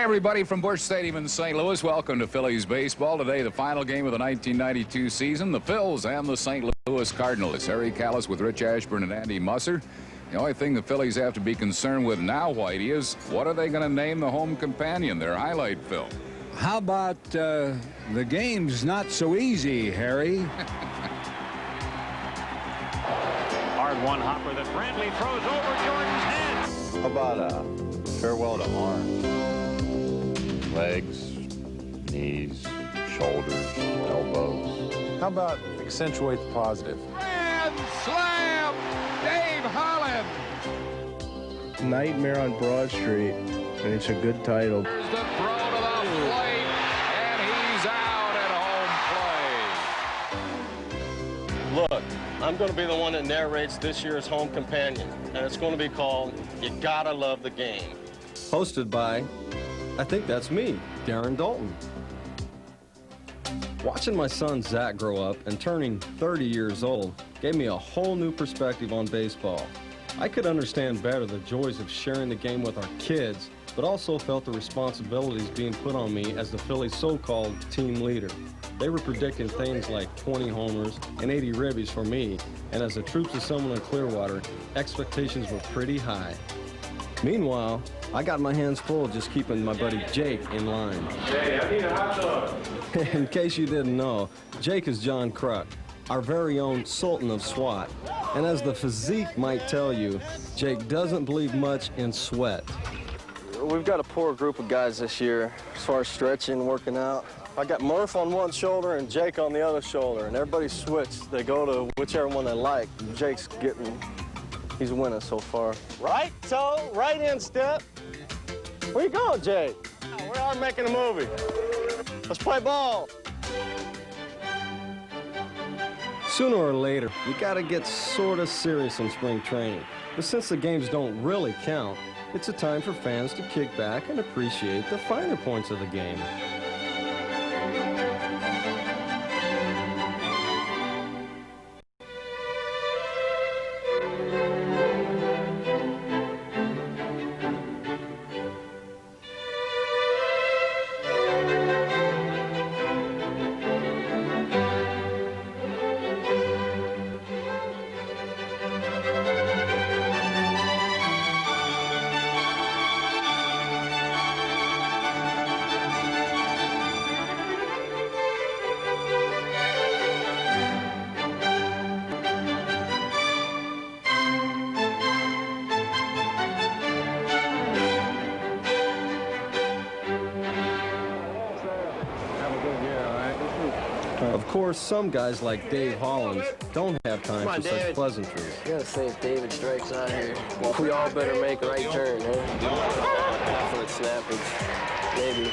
everybody from Busch Stadium in St. Louis. Welcome to Phillies baseball. Today, the final game of the 1992 season. The Phils and the St. Louis Cardinals. Harry Callis with Rich Ashburn and Andy Musser. The only thing the Phillies have to be concerned with now, Whitey, is what are they going to name the home companion, their highlight film? How about the game's not so easy, Harry? Hard one hopper that Brantley throws over Jordan's head. How about a farewell to arms, legs, knees, shoulders, elbows? How about accentuate the positive? Grand slam, Dave Holland. Nightmare on Broad Street, and it's a good title. Here's the throw to the plate, and he's out at home plate. Look, I'm going to be the one that narrates this year's home companion, and it's going to be called You Gotta Love the Game. Hosted by, I think that's me, Darren Dalton. Watching my son Zach grow up and turning 30 years old gave me a whole new perspective on baseball. I could understand better the joys of sharing the game with our kids, but also felt the responsibilities being put on me as the Phillies' so-called team leader. They were predicting things like 20 homers and 80 ribbies for me, and as the troops assembled in Clearwater, expectations were pretty high. Meanwhile, I got my hands full just keeping my buddy Jake in line. Hey, I need a hot dog. In case you didn't know, Jake is John Kruk, our very own Sultan of SWAT. And as the physique might tell you, Jake doesn't believe much in sweat. We've got a poor group of guys this year as far as stretching and working out. I got Murph on one shoulder and Jake on the other shoulder, and everybody switched. They go to whichever one they like. Jake's he's winning so far. Right toe, right instep. Where you going, Jake? We are making a movie. Let's play ball. Sooner or later, you gotta get sort of serious in spring training. But since the games don't really count, it's a time for fans to kick back and appreciate the finer points of the game. Of course, some guys like Dave Hollins don't have time for such pleasantries. I gotta say, if David strikes out here, we all better make a right turn, huh? Half-foot snappage, maybe.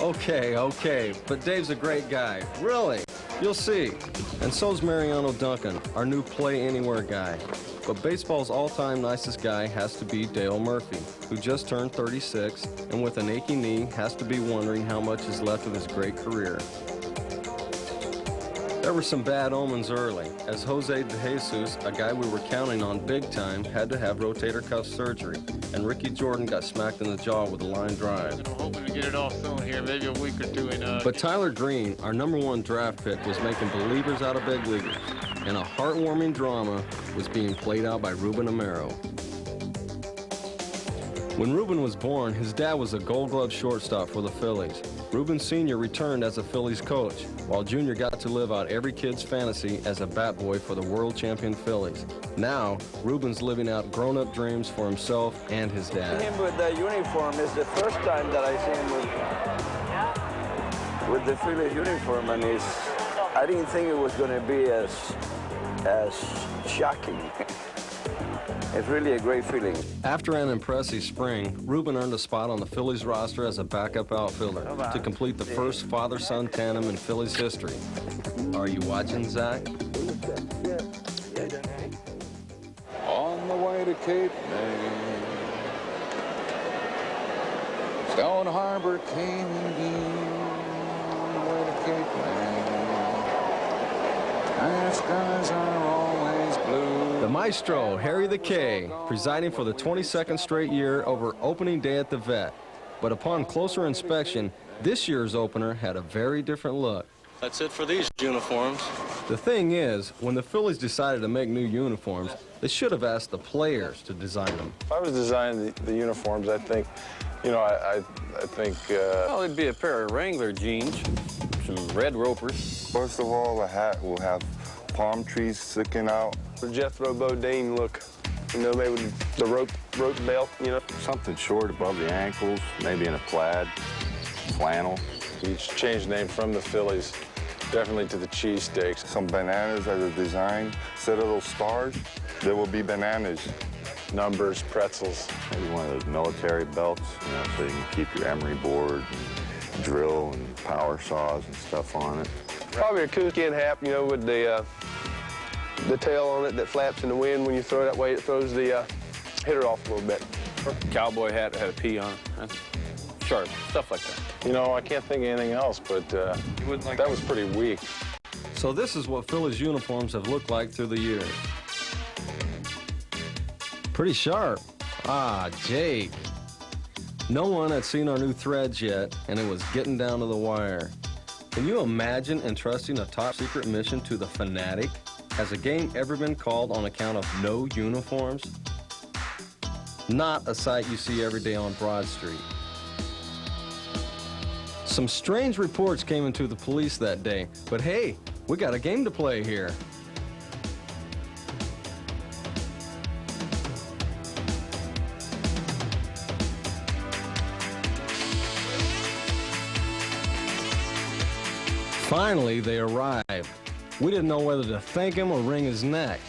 Okay, but Dave's a great guy. Really? You'll see. And so's Mariano Duncan, our new play-anywhere guy. But baseball's all-time nicest guy has to be Dale Murphy, who just turned 36 and with an aching knee has to be wondering how much is left of his great career. There were some bad omens early, as Jose De Jesus, a guy we were counting on big time, had to have rotator cuff surgery, and Ricky Jordan got smacked in the jaw with a line drive. I'm hoping to get it off soon here, maybe a week or two. But Tyler Green, our #1 draft pick, was making believers out of big leaguers, and a heartwarming drama was being played out by Ruben Amaro. When Ruben was born, his dad was a Gold Glove shortstop for the Phillies. Ruben Sr. returned as a Phillies coach, while Junior got to live out every kid's fantasy as a bat boy for the world champion Phillies. Now, Ruben's living out grown-up dreams for himself and his dad. Him with the uniform is the first time that I see him with the Phillies uniform, and I didn't think it was going to be as shocking. It's really a great feeling. After an impressive spring, Ruben earned a spot on the Phillies roster as a backup outfielder to complete the first father-son tandem in Phillies history. Are you watching, Zach? On the way to Cape May, Stone Harbor came indeed. On the way to Cape May, and the skies are always blue. The maestro, Harry the K, presiding for the 22nd straight year over opening day at the Vet. But upon closer inspection, this year's opener had a very different look. That's it for these uniforms. The thing is, when the Phillies decided to make new uniforms, they should have asked the players to design them. If I was designing the uniforms, I think, you know, I think... Well, it'd be a pair of Wrangler jeans, some red ropers. First of all, the hat will have palm trees sticking out. The Jethro Bodine look, you know, maybe with the rope belt, you know. Something short above the ankles, maybe in a plaid, flannel. You change the name from the Phillies, definitely to the cheesesteaks. Some bananas as a design. Instead of those stars, there will be bananas. Numbers, pretzels. Maybe one of those military belts, you know, so you can keep your emery board and drill and power saws and stuff on it. Probably a coonskin hat, you know, with the tail on it that flaps in the wind. When you throw it that way, it throws the hitter off a little bit. Cowboy hat that had a P on it. Sharp, stuff like that. You know, I can't think of anything else, but that was pretty weak. So this is what Phillies uniforms have looked like through the years. Pretty sharp. Ah, Jake. No one had seen our new threads yet, and it was getting down to the wire. Can you imagine entrusting a top-secret mission to the Fanatic? Has a game ever been called on account of no uniforms? Not a sight you see every day on Broad Street. Some strange reports came into the police that day, but hey, we got a game to play here. Finally, they arrived. We didn't know whether to thank him or wring his neck.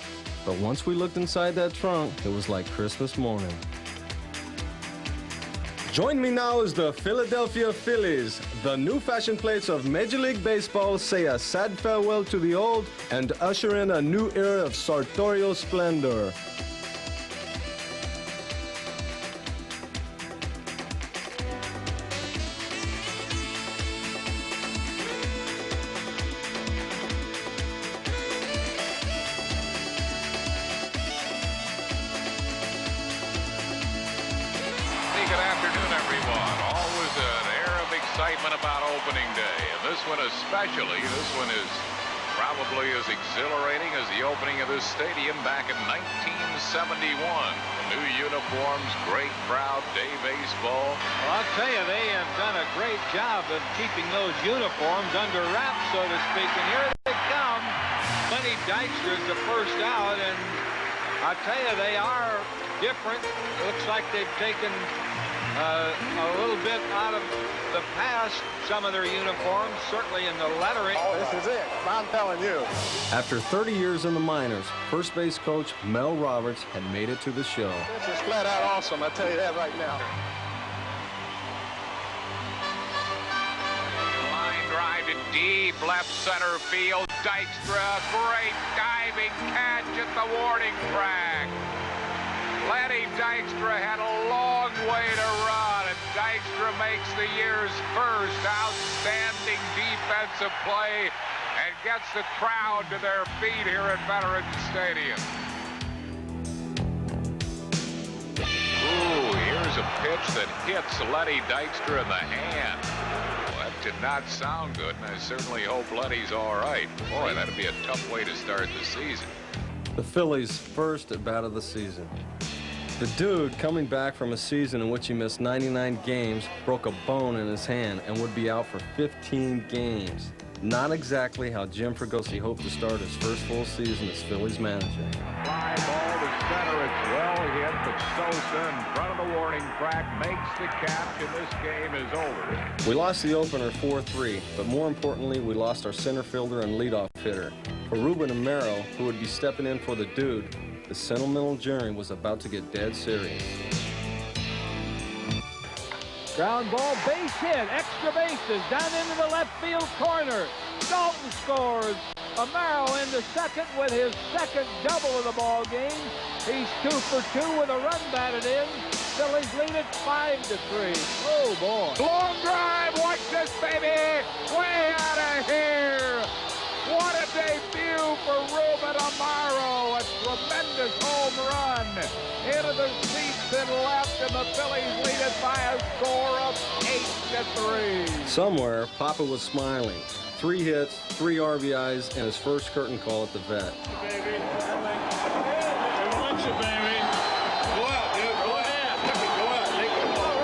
But once we looked inside that trunk, it was like Christmas morning. Join me now as the Philadelphia Phillies. The new fashion plates of Major League Baseball say a sad farewell to the old and usher in a new era of sartorial splendor. Good afternoon, everyone. Always an air of excitement about opening day, and this one especially. This one is probably as exhilarating as the opening of this stadium back in 1971. The new uniforms, great crowd, day baseball. Well, I'll tell you, they have done a great job of keeping those uniforms under wraps, so to speak. And here they come. Lenny Dykstra's the first out, and I'll tell you, they are different. Looks like they've taken a little bit out of the past, some of their uniforms, certainly in the lettering. This is it, I'm telling you. After 30 years in the minors, first base coach Mel Roberts had made it to the show. This is flat out awesome, I tell you that right now. Line drive to deep left center field. Dykstra, great diving catch at the warning track. Lenny Dykstra had a long way to run, and Dykstra makes the year's first outstanding defensive play and gets the crowd to their feet here at Veterans Stadium. Ooh, here's a pitch that hits Lenny Dykstra in the hand. Well, that did not sound good, and I certainly hope Lenny's all right. Boy, that'd be a tough way to start the season. The Phillies' first at bat of the season. The dude, coming back from a season in which he missed 99 games, broke a bone in his hand and would be out for 15 games. Not exactly how Jim Fregosi hoped to start his first full season as Phillies manager. Fly ball to center. It's well hit, but Sosa in front of the warning track makes the catch, and this game is over. We lost the opener 4-3, but more importantly, we lost our center fielder and leadoff hitter. For Ruben Amaro, who would be stepping in for the dude, the sentimental journey was about to get dead serious. Ground ball, base hit, extra bases, down into the left field corner. Dalton scores. Amaro into second with his second double of the ball game. He's 2 for 2 with a run batted in. Phillies lead it 5-3. Oh boy! Long drive. Watch this, baby. Way out of here. What a debut for Ruben Amaro. A tremendous into the seats and left, and the Phillies lead it by a score of 8-3. Somewhere, Papa was smiling. 3 hits, 3 RBIs, and his first curtain call at the vet. Baby. They want you, baby. Go out, dude. Go out. Go out. Take the ball.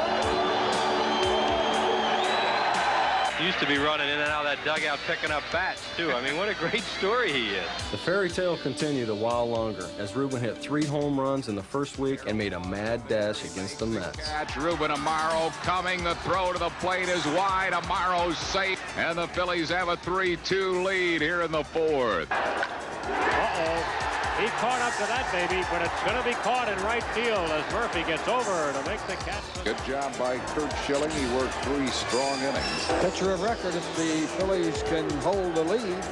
Used to be running in and out of that dugout picking up bats, too. I mean, what a great story he is. The fairy tale continued a while longer as Ruben hit 3 home runs in the first week and made a mad dash against the Mets. Catch Ruben Amaro coming. The throw to the plate is wide. Amaro's safe, and the Phillies have a 3-2 lead here in the 4th. Uh-oh. He caught up to that, baby, but it's going to be caught in right field as Murphy gets over to make the catch. Good job by Kurt Schilling. He worked 3 strong innings. Pitcher of record if the Phillies can hold the lead.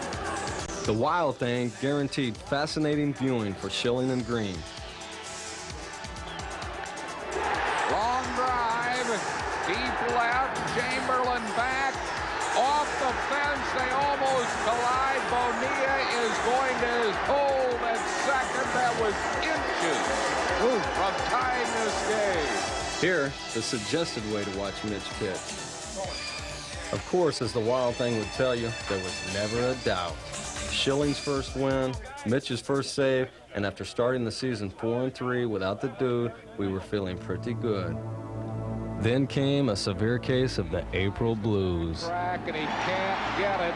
The Wild Thing guaranteed fascinating viewing for Schilling and Green. Long drive, deep left, Chamberlain back, off the fence, they almost collide. Bonilla is going to hold at second. That was inches from tying this game. Here, the suggested way to watch Mitch pitch. Of course, as the Wild Thing would tell you, there was never a doubt. Schilling's first win, Mitch's first save, and after starting the season 4-3 without the dude, we were feeling pretty good. Then came a severe case of the April blues. Track, and he can't get it.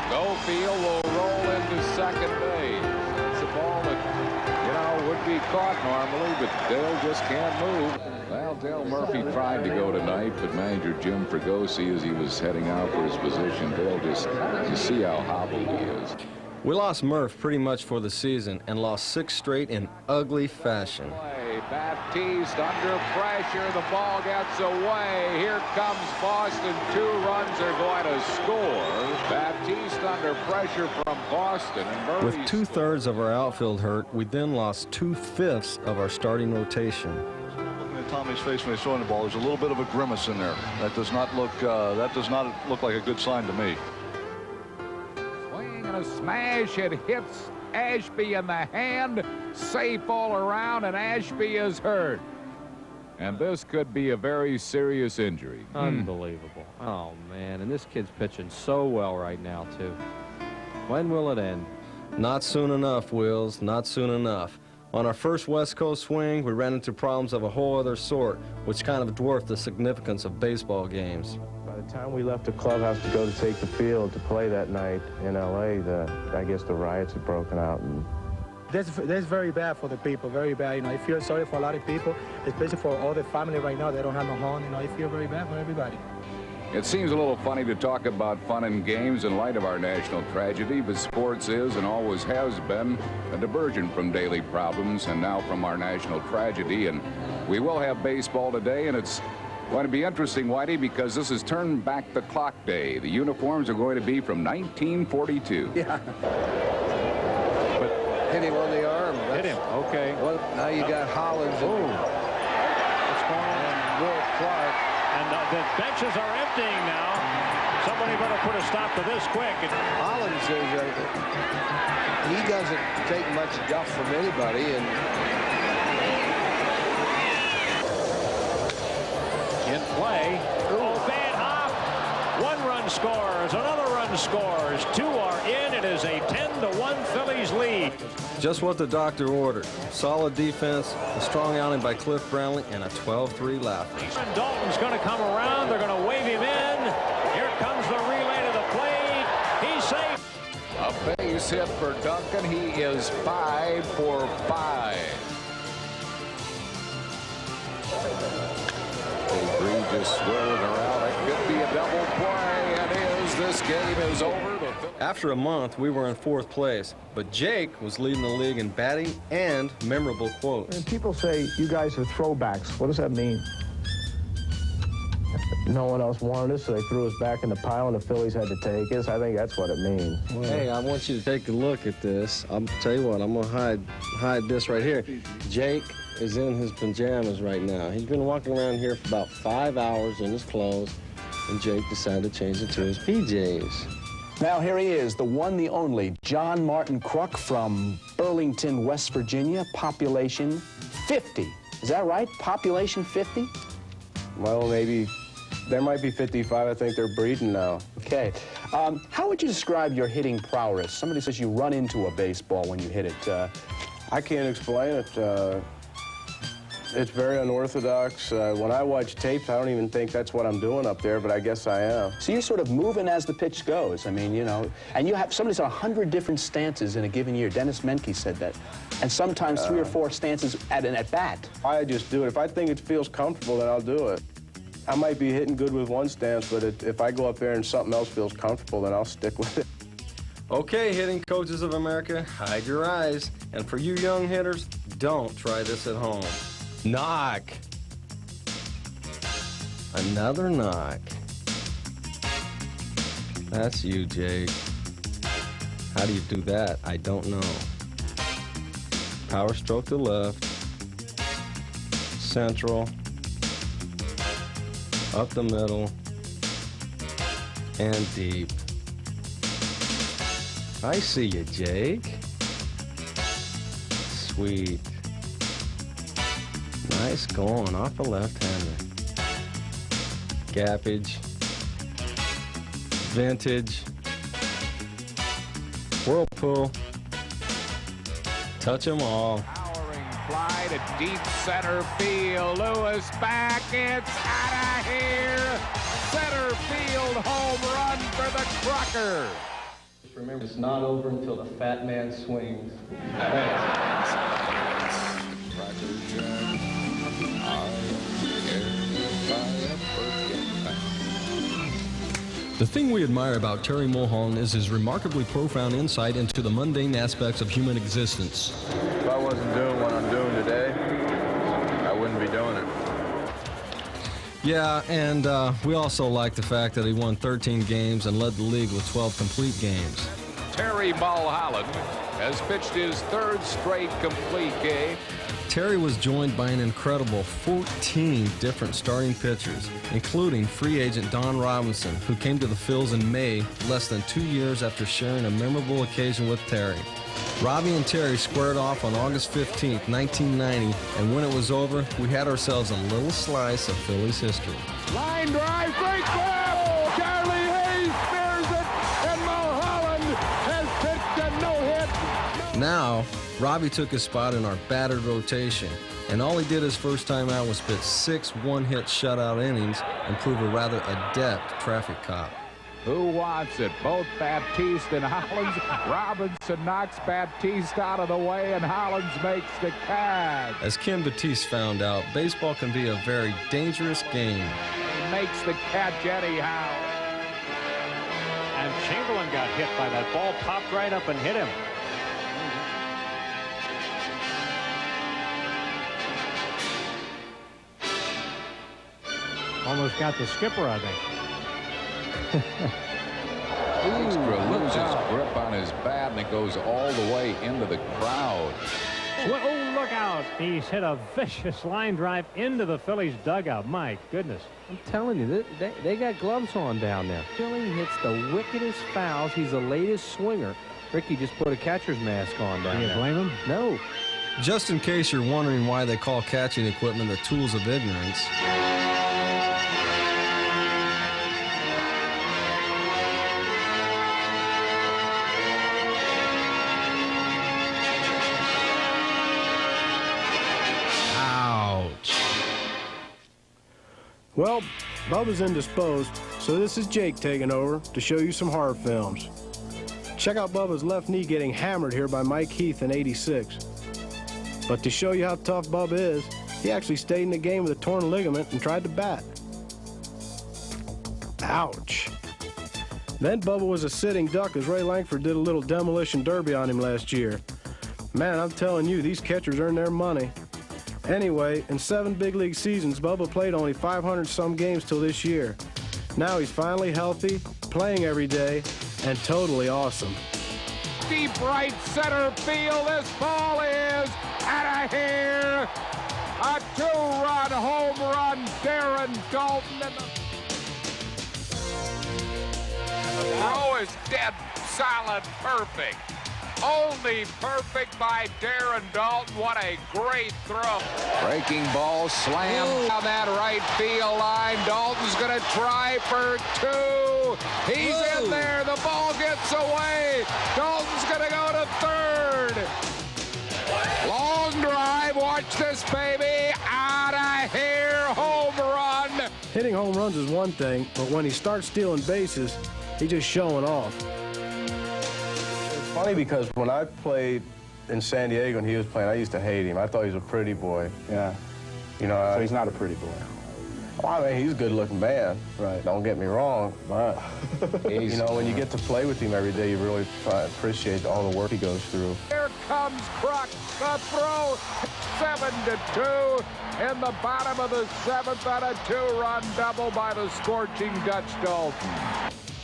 Schofield will roll into second base. It's a ball that, would be caught normally, but Dale just can't move. Well, Dale Murphy tried to go tonight, but manager Jim Fregosi, as he was heading out for his position, Dale just, you see how hobbled he is. We lost Murph pretty much for the season and lost 6 straight in ugly fashion. Baptiste under pressure. The ball gets away. Here comes Boston. 2 runs are going to score. Baptiste under pressure from Boston. And with 2/3 of our outfield hurt, we then lost 2/5 of our starting rotation. Looking at Tommy's face when he's throwing the ball, there's a little bit of a grimace in there. That does not look like a good sign to me. Swing and a smash. It hits Ashby in the hand, safe all around, and Ashby is hurt. And this could be a very serious injury. Unbelievable. Oh, man, and this kid's pitching so well right now, too. When will it end? Not soon enough, Wills, not soon enough. On our first West Coast swing, we ran into problems of a whole other sort, which kind of dwarfed the significance of baseball games. By the time we left the clubhouse to go to take the field to play that night in L.A., I guess the riots had broken out. And that's very bad for the people, very bad. I feel sorry for a lot of people, especially for all the family right now. They don't have no home. I feel very bad for everybody. It seems a little funny to talk about fun and games in light of our national tragedy, but sports is and always has been a diversion from daily problems and now from our national tragedy. And we will have baseball today, and it's going to be interesting, Whitey, because this is turn back the clock day. The uniforms are going to be from 1942. Yeah. But hit him on the arm. Hit him. Okay. Well, now you got Hollins and Will Clark. And the benches are emptying now. Somebody better put a stop to this quick. Hollins is he doesn't take much guff from anybody, and in play. Oh, bad hop. 1 run scores. Another run scores. 2 are in. It is a 10-1 Phillies lead. Just what the doctor ordered. Solid defense, a strong outing by Cliff Brownlee, and a 12-3 Laffer. And Dalton's going to come around. They're going to wave him in. Here comes the relay to the plate. He's safe. A base hit for Duncan. He is 5 for 5. Egregious swirling around. It could be a double play. It is. This game is over. After a month, we were in 4th place, but Jake was leading the league in batting and memorable quotes. And people say, you guys are throwbacks. What does that mean? No one else wanted us, so they threw us back in the pile, and the Phillies had to take us. I think that's what it means. Hey, I want you to take a look at this. I'll tell you what, I'm going to hide this right here. Jake is in his pajamas right now. He's been walking around here for about 5 hours in his clothes, and Jake decided to change it to his PJs. Now here he is, the one, the only, John Martin Kruk from Burlington, West Virginia, population 50. Is that right? Population 50? Well, maybe, there might be 55. I think they're breeding now. Okay. How would you describe your hitting prowess? Somebody says you run into a baseball when you hit it. I can't explain it. It's very unorthodox. When I watch tapes, I don't even think that's what I'm doing up there, but I guess I am. So you're sort of moving as the pitch goes. I mean, you know, and you have, somebody's 100 different stances in a given year. Dennis Menke said that. And sometimes 3 or 4 stances at an at-bat. I just do it. If I think it feels comfortable, then I'll do it. I might be hitting good with one stance, but if I go up there and something else feels comfortable, then I'll stick with it. Okay, hitting coaches of America, hide your eyes. And for you young hitters, don't try this at home. Knock. Another knock. That's you, Jake. How do you do that? I don't know. Power stroke to left. Central. Up the middle. And deep. I see you, Jake. Sweet. Nice going off the left-hander. Gappage. Vintage. Whirlpool. Touch them all. Powering fly to deep center field. Lewis back. It's out of here. Center field home run for the Crocker. Remember, it's not over until the fat man swings. The thing we admire about Terry Mulholland is his remarkably profound insight into the mundane aspects of human existence. If I wasn't doing what I'm doing today, I wouldn't be doing it. Yeah, and we also like the fact that he won 13 games and led the league with 12 complete games. Terry Mulholland has pitched his 3rd straight complete game. Terry was joined by an incredible 14 different starting pitchers, including free agent Don Robinson, who came to the Phils in May, less than 2 years after sharing a memorable occasion with Terry. Robbie and Terry squared off on August 15th, 1990, and when it was over, we had ourselves a little slice of Phillies history. Line drive, break left. Charlie Hayes spears it, and Mulholland has pitched a no-hit. Now, Robbie took his spot in our battered rotation, and all he did his first time out was pitch 6 one-hit shutout innings and prove a rather adept traffic cop. Who wants it? Both Baptiste and Hollins. Robinson knocks Baptiste out of the way, and Hollins makes the catch. As Ken Batiste found out, baseball can be a very dangerous game. He makes the catch anyhow. And Chamberlain got hit by that ball, popped right up and hit him. Almost got the skipper, I think. Extra loses grip on his bat, and it goes all the way into the crowd. Oh, look out. He's hit a vicious line drive into the Phillies dugout. My goodness. I'm telling you, they got gloves on down there. Philly hits the wickedest fouls. He's the latest swinger. Ricky just put a catcher's mask on down there. Do you blame him? No. Just in case you're wondering why they call catching equipment the tools of ignorance. Well, Bubba's indisposed, so this is Jake taking over to show you some horror films. Check out Bubba's left knee getting hammered here by Mike Heath in '86. But to show you how tough Bubba is, he actually stayed in the game with a torn ligament and tried to bat. Ouch. Then Bubba was a sitting duck as Ray Langford did a little demolition derby on him last year. Man, I'm telling you, these catchers earn their money. Anyway, in 7 big league seasons, Bubba played only 500-some games till this year. Now he's finally healthy, playing every day, and totally awesome. Deep right center field. This ball is out of here. A 2-run home run. Darren Dalton. throw is dead, solid, perfect. Only perfect by Darren Dalton. What a great throw. Breaking ball slammed down that right field line. Dalton's going to try for two. He's in there. The ball gets away. Dalton's going to go to third. Long drive. Watch this, baby. Out of here. Home run. Hitting home runs is one thing, but when he starts stealing bases, he's just showing off. Funny because when I played in San Diego and he was playing, I used to hate him. I thought he was a pretty boy. Yeah. You know, So he's not a pretty boy. Well, I mean, he's a good-looking man. Right. Don't get me wrong, but you know, when you get to play with him every day, you really appreciate all the work he goes through. Here comes Kruk. The throw, 7-2 in the bottom of the seventh on a two-run double by the scorching Dutch Dalton.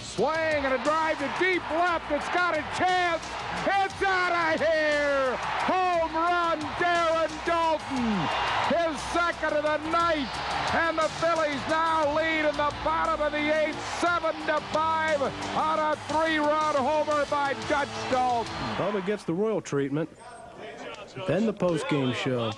Swing and a drive to deep left. It's got a chance. It's out of here. Home run, Darren Dalton. His second of the night. And the Phillies now lead in the bottom of the eighth, 7-5 on a three-run homer by Dutch Dalton. Bubba gets the royal treatment. Then the post-game show.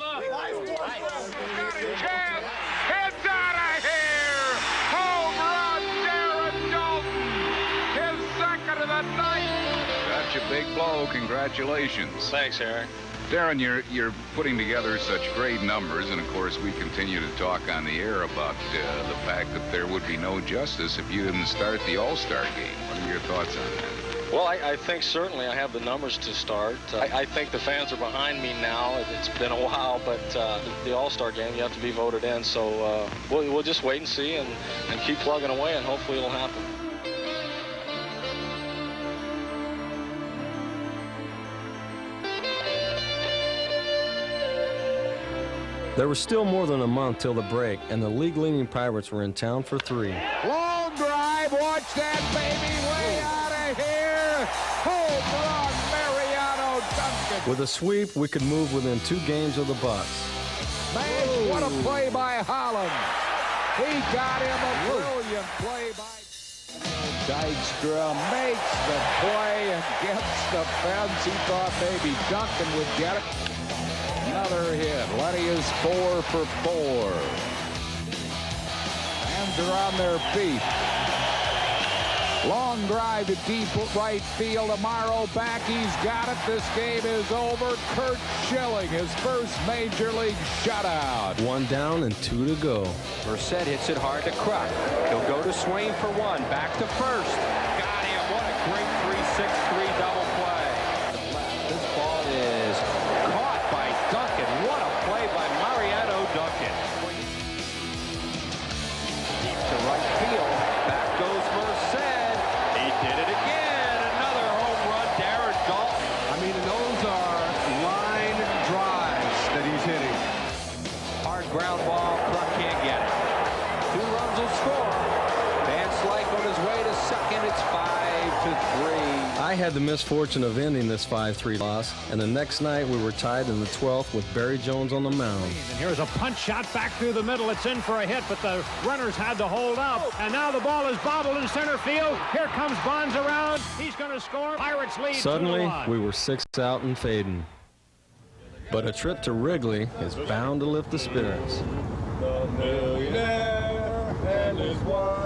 That's a big blow. Congratulations. Thanks, Eric. Darren, you're putting together such great numbers, and of course we continue to talk on the air about the fact that there would be no justice if you didn't start the All-Star game. What are your thoughts on that? Well, I think certainly I have the numbers to start. I think the fans are behind me now. It's been a while, but the All-Star game, you have to be voted in. So we'll just wait and see and keep plugging away, and hopefully it'll happen. There was still more than a month till the break, and the league-leading Pirates were in town for three. Long drive. Watch that, baby. Way out of here. Home run, Mariano Duncan. With a sweep, we could move within 2 games of the Bucks. Man, what a play by Holland. He got him a brilliant play by Dykstra. Makes the play and gets the fence. He thought maybe Duncan would get it. Another hit. Letty is 4 for 4. Fans are on their feet. Long drive to deep right field. Amaro back. He's got it. This game is over. Curt Schilling, his first major league shutout. 1 down and 2 to go. Merced hits it hard to Kruk. He'll go to Swain for 1. Back to first. Got him. What a great 3-6-3 double play. This ball is caught by Duncan. What a play by Mariano Duncan. Deep to right field. Back goes Merced. He did it again. Another home run, Darren Dalton. I mean, those are line drives that he's hitting. Hard ground ball. Kruk can't get it. 2 runs will score. Van Slyke on his way to second. It's 5-3. I had the misfortune of ending this 5-3 loss, and the next night we were tied in the 12th with Barry Jones on the mound. And here's a punch shot back through the middle. It's in for a hit, but the runners had to hold up. And now the ball is bobbled in center field. Here comes Bonds around. He's going to score. Pirates lead. Suddenly, 2-1. we were 6 out and fading. But a trip to Wrigley is bound to lift the spirits. The millionaire and his wife.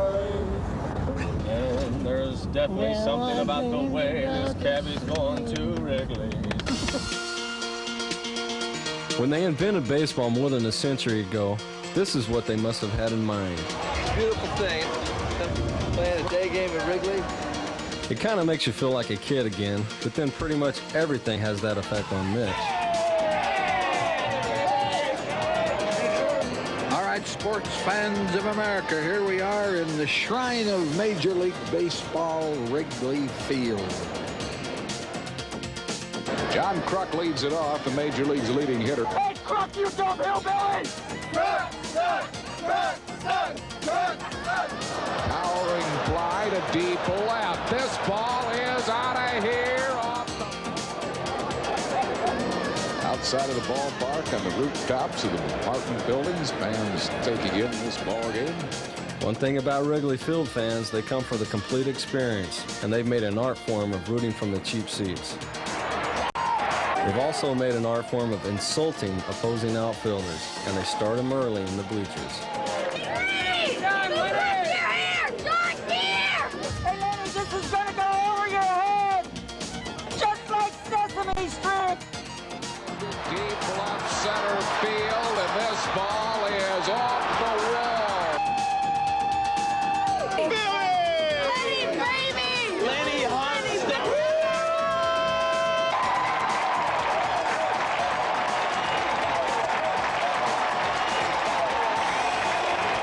And there's definitely something about the way this cabbie's going to Wrigley's. When they invented baseball more than a century ago, this is what they must have had in mind. Beautiful thing. Playing a day game at Wrigley. It kind of makes you feel like a kid again, but then pretty much everything has that effect on Mitch. Sports fans of America, here we are in the shrine of Major League Baseball, Wrigley Field. John Kruk leads it off, the Major League's leading hitter. Hey, Kruk, you dumb hillbilly! Kruk! Towering fly to deep left. This ball is out of here. Off the outside of the ballpark on the rooftops of the apartment buildings, fans taking in this ball game. One thing about Wrigley Field fans, they come for the complete experience, and they've made an art form of rooting from the cheap seats. They've also made an art form of insulting opposing outfielders, and they start them early in the bleachers. John, here! Hey, Lenny, this is gonna go over your head! Just like Sesame Street! Deep left center field, and this ball is off the wall. Lenny, baby! Lenny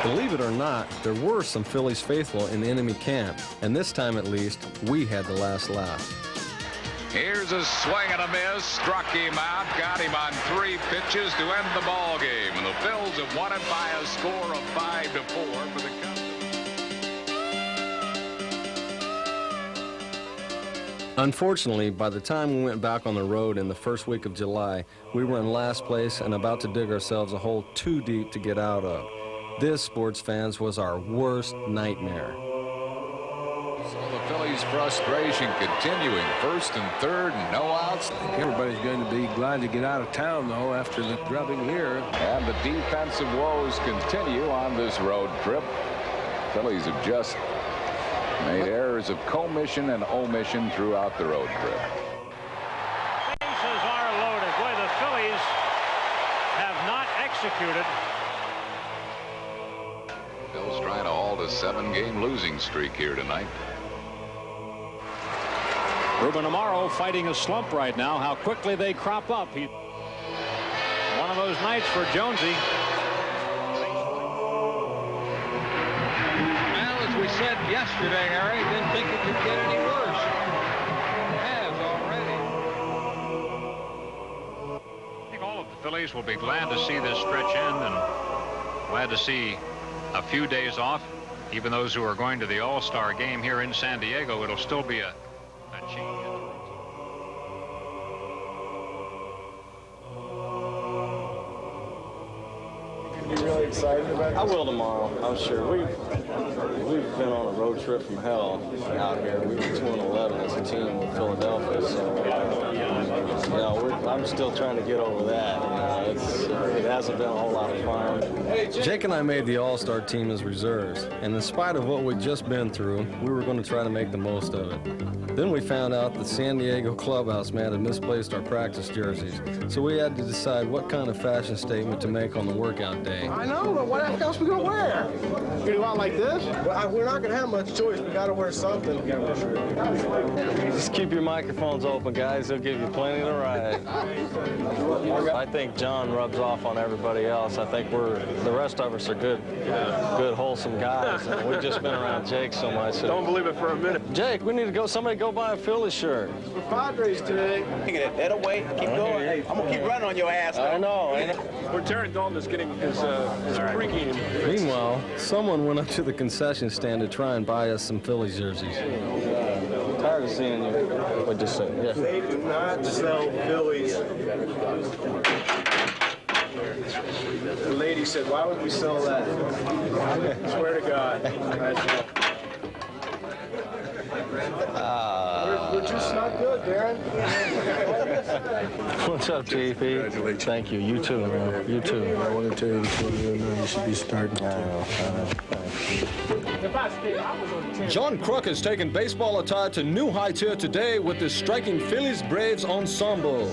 Believe it or not, there were some Phillies faithful in enemy camp, and this time at least, we had the last laugh. Here's a swing and a miss, struck him out, got him on 3 pitches to end the ball game, and the Phils have won it by a score of 5-4 for the Cubs. Unfortunately, by the time we went back on the road in the first week of July, we were in last place and about to dig ourselves a hole too deep to get out of. This, sports fans, was our worst nightmare. So the Phillies' frustration continuing. 1st and 3rd, no outs. Everybody's going to be glad to get out of town, though, after the drubbing here. And the defensive woes continue on this road trip. Phillies have just made errors of commission and omission throughout the road trip. Bases are loaded. Boy, the Phillies have not executed. Phil's trying to halt a 7-game losing streak here tonight. Ruben Amaro fighting a slump right now. How quickly they crop up. One of those nights for Jonesy. Well, as we said yesterday, Harry, didn't think it could get any worse. It has already. I think all of the Phillies will be glad to see this stretch end and glad to see a few days off. Even those who are going to the All-Star game here in San Diego, it'll still be a change. You really excited about this? I will tomorrow, I'm sure. We've been on a road trip from hell out here. We were 2-11 as a team with Philadelphia, so I'm still trying to get over that. It hasn't been a whole lot of fun. Jake and I made the All-Star team as reserves, and in spite of what we'd just been through, we were going to try to make the most of it. Then we found out the San Diego clubhouse man had misplaced our practice jerseys, so we had to decide what kind of fashion statement to make on the workout day. I know, but what else we gonna wear? Gonna go out like this? Well, we're not gonna have much choice. We gotta wear something. Just keep your microphones open, guys. They'll give you plenty to ride. I think John rubs off on everybody else. I think the rest of us are good, wholesome guys. And we've just been around Jake so much. Don't believe it for a minute. Jake, we need to go. Somebody go buy a Phillies shirt. We're Padres today. That'll wait. Keep going. Hey, I'm gonna keep running on your ass. I know. Where Terry Dalton is getting his pregame. Meanwhile, someone went up to the concession stand to try and buy us some Phillies jerseys. I'm tired of seeing you. What'd you say? Yeah. They do not sell Phillies. The lady said, "Why would we sell that?" I swear to God. We're just not good, Darren. What's up, JP? Congratulations. Thank you. You too, man. You too. I want to tell you before you know you should be starting. John Kruk has taken baseball attire to new heights here today with this striking Phillies Braves ensemble.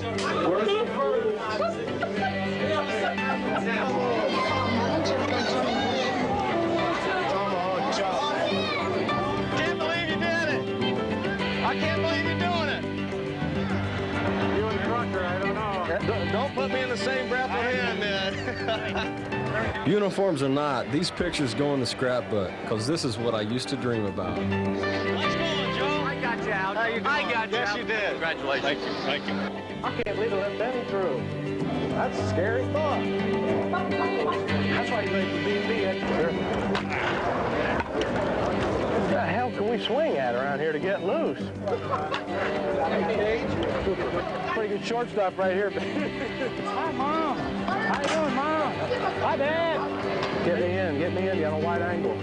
Can't believe you did it. I can't believe you're doing it. You and Trucker, I don't know. Don't put me in the same breath with him, man. Uniforms or not, these pictures go in the scrapbook, because this is what I used to dream about. Let's go, Joe. I got you out. I got you Yes, out. you did. Congratulations. Thank you. I can't believe they let Benny through. That's a scary thought. That's why you make the B&B extra. What the hell can we swing at around here to get loose? Pretty good shortstop right here. Hi, Mom. How you doing, Mom? Hi, Dad. Get me in. Get me in. You have a wide angle.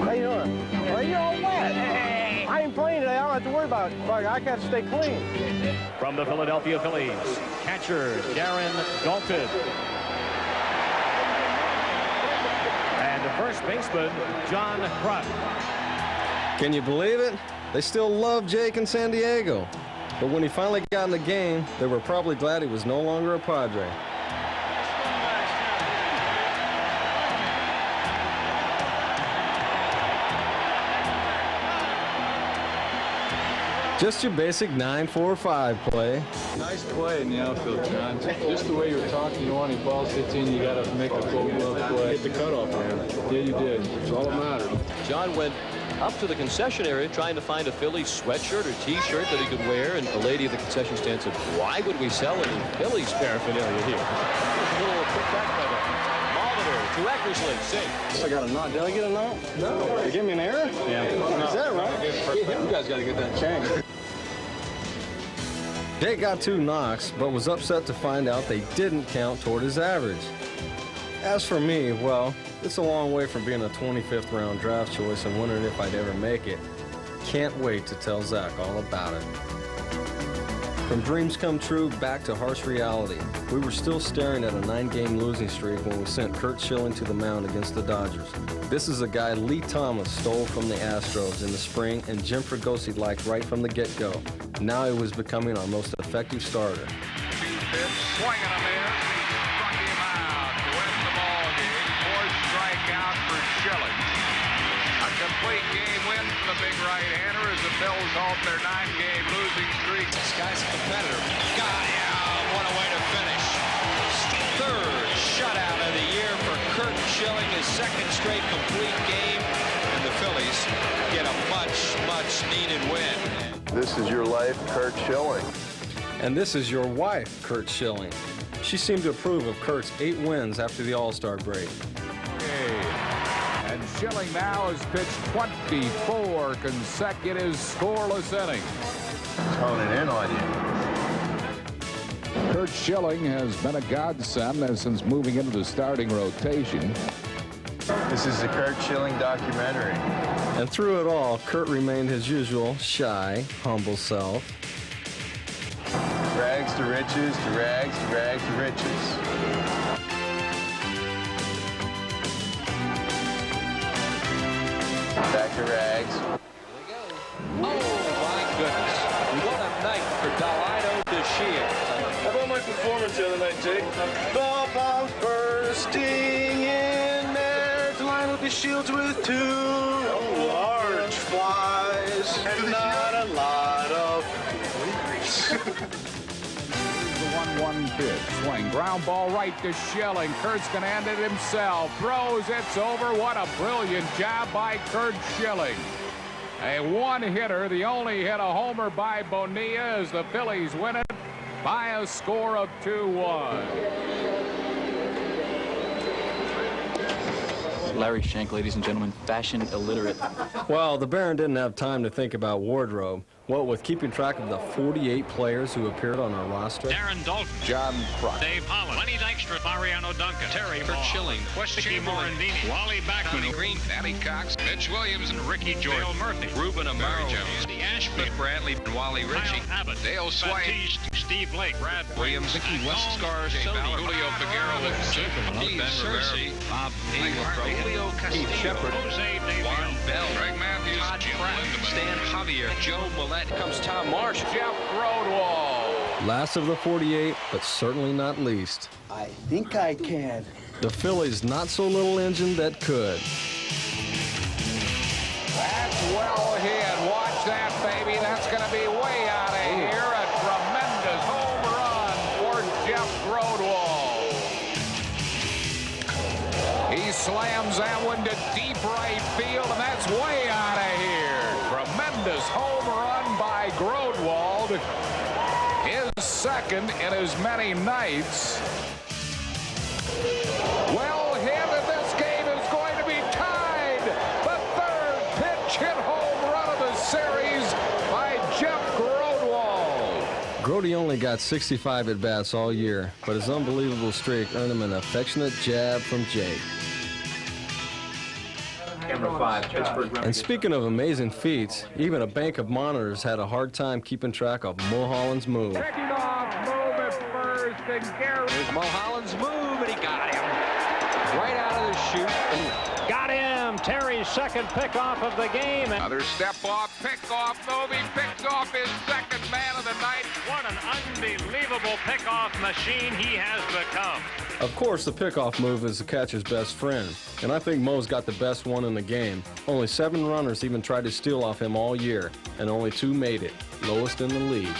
How you doing? Well, you're all wet. Hey. I ain't playing today. I don't have to worry about it. I got to stay clean. From the Philadelphia Phillies, catcher Darren Dalton. And the first baseman, John Kruk. Can you believe it? They still love Jake in San Diego. But when he finally got in the game, they were probably glad he was no longer a Padre. Just your basic 9-4-5 play. Nice play in the outfield, John. Just the way you were talking, you want any balls hit in, you got to make a full glove play. Hit the cutoff, man. Yeah, you did. That's all that matters. John went up to the concession area trying to find a Phillies sweatshirt or T-shirt that he could wear, and the lady at the concession stand said, "Why would we sell any Phillies paraphernalia here?" There's a little quick back by the Molitor to Eckersley. I got a knock. Did I get a knock? No. They give me an error? Yeah. Is that right? You guys got to get that changed. Jake got 2 knocks, but was upset to find out they didn't count toward his average. As for me, well, it's a long way from being a 25th round draft choice and wondering if I'd ever make it. Can't wait to tell Zach all about it. From dreams come true back to harsh reality, we were still staring at a 9-game losing streak when we sent Curt Schilling to the mound against the Dodgers. This is a guy Lee Thomas stole from the Astros in the spring and Jim Fregosi liked right from the get-go. Now he was becoming our most effective starter. Swing and a miss. Struck him out to win the ball game. 4th strikeout for Schilling. A complete game win for the big right-hander as the Phils halt their 9-game losing streak. This guy's a competitor. Got him. What a way to finish. 3rd shutout of the year for Curt Schilling. His 2nd straight complete game. And the Phillies get a much, much needed win. This is your life, Curt Schilling. And this is your wife, Curt Schilling. She seemed to approve of Curt's 8 wins after the All-Star break. And Schilling now has pitched 24 consecutive scoreless innings. Honing in on you. Curt Schilling has been a godsend since moving into the starting rotation. This is the Curt Schilling documentary. And through it all, Curt remained his usual shy, humble self. Rags to riches, to rags, to rags, to riches. Back to rags. Oh, my goodness. What a night for Dalaido DeShields. How about my performance the other night, Jake? The bombs bursting in there. Dalaido DeShields with 2 large flies and not a lot of The 1-1 pitch. Swing. Ground ball right to Schilling. Kurt's going to end it himself. Throws. It's over. What a brilliant job by Curt Schilling. A one-hitter. The only hit, a homer by Bonilla as the Phillies win it by a score of 2-1. Larry Shank, ladies and gentlemen, fashion illiterate. Well, the Baron didn't have time to think about wardrobe. What with keeping track of the 48 players who appeared on our roster. Darren Dalton, John Kruk, Dave Holland, Lenny Dykstra, Mariano Duncan, Terry Curt Schilling, Ricky Morandini, Wally Backman, Green, Patty Cox, Mitch Williams, and Ricky Jordan, Dale Murphy, Ruben Amaro, Jones, the Ashby, Bradley, Wally Ritchie, Kyle Abbott, Dale Swain, Batiste, Steve Blake, Brad Williams, Vicky Westcar, Julio Figueroa, Ben Rivera, Bob Hager, Julio Castillo, Shepard, Jose Warren Davion, Bell, Greg Matthews, Todd Pratt, Stan Javier, Joe Millette. Comes Tom Marsh. Jeff Grodwall. Last of the 48, but certainly not least. I think I can. The Phillies' not-so-little engine that could. That's well hit. Watch that, baby. That's going to be way out of here. A tremendous home run for Jeff Grodwall. He slams that one to deep right field, and that's way out of here. Tremendous home run by Grodwall. His 2nd in as many nights. Well hit, and this game is going to be tied. The 3rd pitch hit home run of the series by Jeff Grodwall. Grody only got 65 at-bats all year, but his unbelievable streak earned him an affectionate jab from Jake. Camera 5, Pittsburgh. And speaking of amazing feats, even a bank of monitors had a hard time keeping track of Mulholland's move. Picking off, move at first, and Gary. There's Mulholland's move, and he got him. Right out of the chute. Got him. Terry's second pickoff of the game. Another step off, pickoff. Novi picked off his second man of the night. What an unbelievable pickoff machine he has become. Of course, the pickoff move is the catcher's best friend, and I think Mo's got the best one in the game. Only 7 runners even tried to steal off him all year, and only 2 made it, lowest in the league.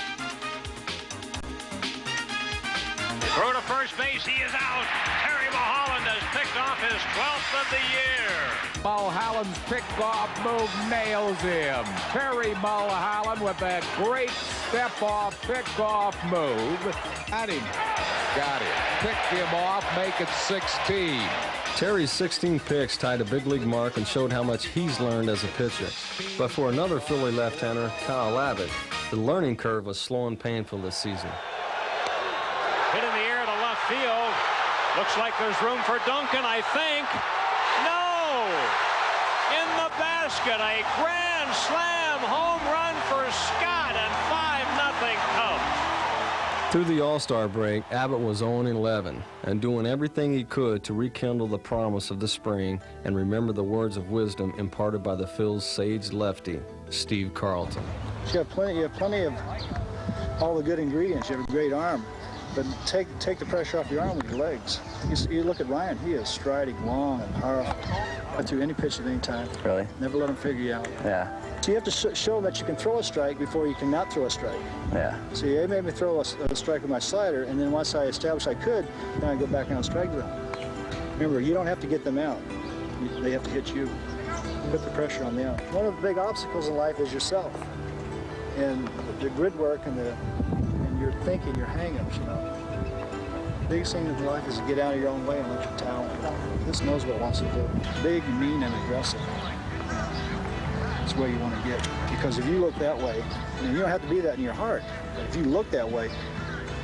Throw to first base, he is out. Terry Mulholland has picked off his 12th of the year. Mulholland's pickoff move nails him. Terry Mulholland with that great step-off pickoff move. Got him. Picked him off, make it 16. Terry's 16 picks tied a big league mark and showed how much he's learned as a pitcher. But for another Philly left-hander, Kyle Abbott, the learning curve was slow and painful this season. Hit in the air to left field. Looks like there's room for Duncan, I think. No! In the basket, a grand slam home run for Scott, and 5-0 Cubs. Through the All-Star break, Abbott was 0-11 and doing everything he could to rekindle the promise of the spring and remember the words of wisdom imparted by the Phil's sage lefty, Steve Carlton. You have plenty of all the good ingredients. You have a great arm, but take the pressure off your arm with your legs. You look at Ryan, he is striding long and powerful. Right through any pitch at any time. Really? Never let him figure you out. Yeah. So you have to show that you can throw a strike before you can not throw a strike. Yeah. So he made me throw a strike with my slider, and then once I established I could, then I go back and strike them. Remember, you don't have to get them out. They have to hit you. Put the pressure on them. One of the big obstacles in life is yourself. And the grid work and your thinking, your hang-ups, you know. The biggest thing in life is to get out of your own way and let your talent. This knows what it wants to do. Big, mean, and aggressive. That's where you want to get. Because if you look that way, you don't have to be that in your heart. But if you look that way,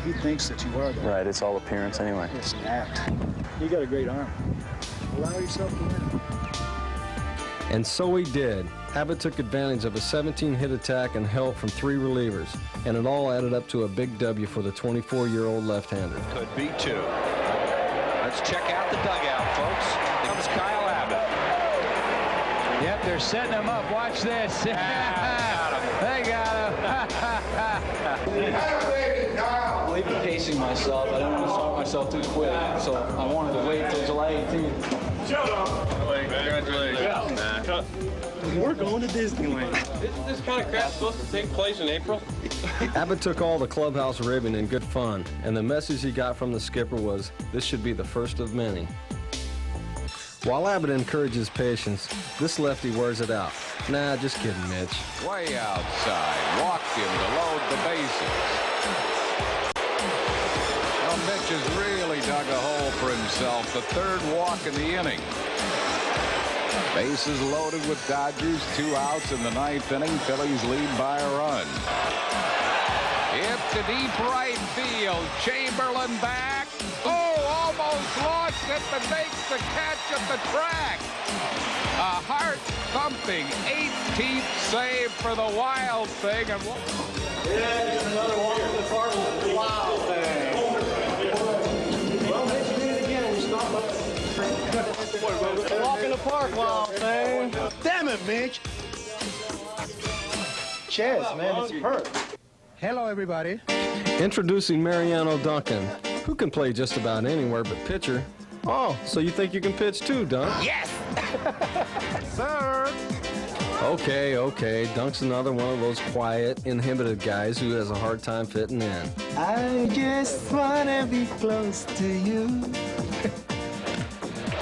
he thinks that you are that. Right, it's all appearance anyway. It's an act. You got a great arm. Allow yourself to win. And so he did. Abbott took advantage of a 17-hit attack and help from 3 relievers, and it all added up to a big W for the 24-year-old left-hander. Could be 2. Let's check out the dugout, folks. Here comes Kyle Abbott. Yep, they're setting him up. Watch this. They got him. I believe in pacing myself. I don't want to start myself too quick, so I wanted to wait till July 18th. Shut up. Congratulations. Yeah. We're going to Disneyland. Isn't this kind of crap supposed to take place in April? Abbott took all the clubhouse ribbing in good fun, and the message he got from the skipper was, this should be the first of many. While Abbott encourages patience, this lefty wears it out. Nah, just kidding, Mitch. Way outside. Walked him to load the bases. Well, Mitch has really dug a hole for himself. The 3rd walk in the inning. Bases loaded with Dodgers. 2 outs in the 9th inning. Phillies lead by a run. Hit to deep right field. Chamberlain back. Oh, almost lost it, but makes the catch at the track. A heart-thumping 18th save for the Wild thing. And yeah, just another walk in the park with the Wild thing. Well, Mitch did it again. We stopped walk in the park, Wild thing. Damn it, Mitch. Chaz, man, it's hurt. Hello, everybody. Introducing Mariano Duncan, who can play just about anywhere but pitcher. Oh, so you think you can pitch too, Dunk? Yes! Sir! Okay. Dunk's another one of those quiet, inhibited guys who has a hard time fitting in. I just wanna be close to you.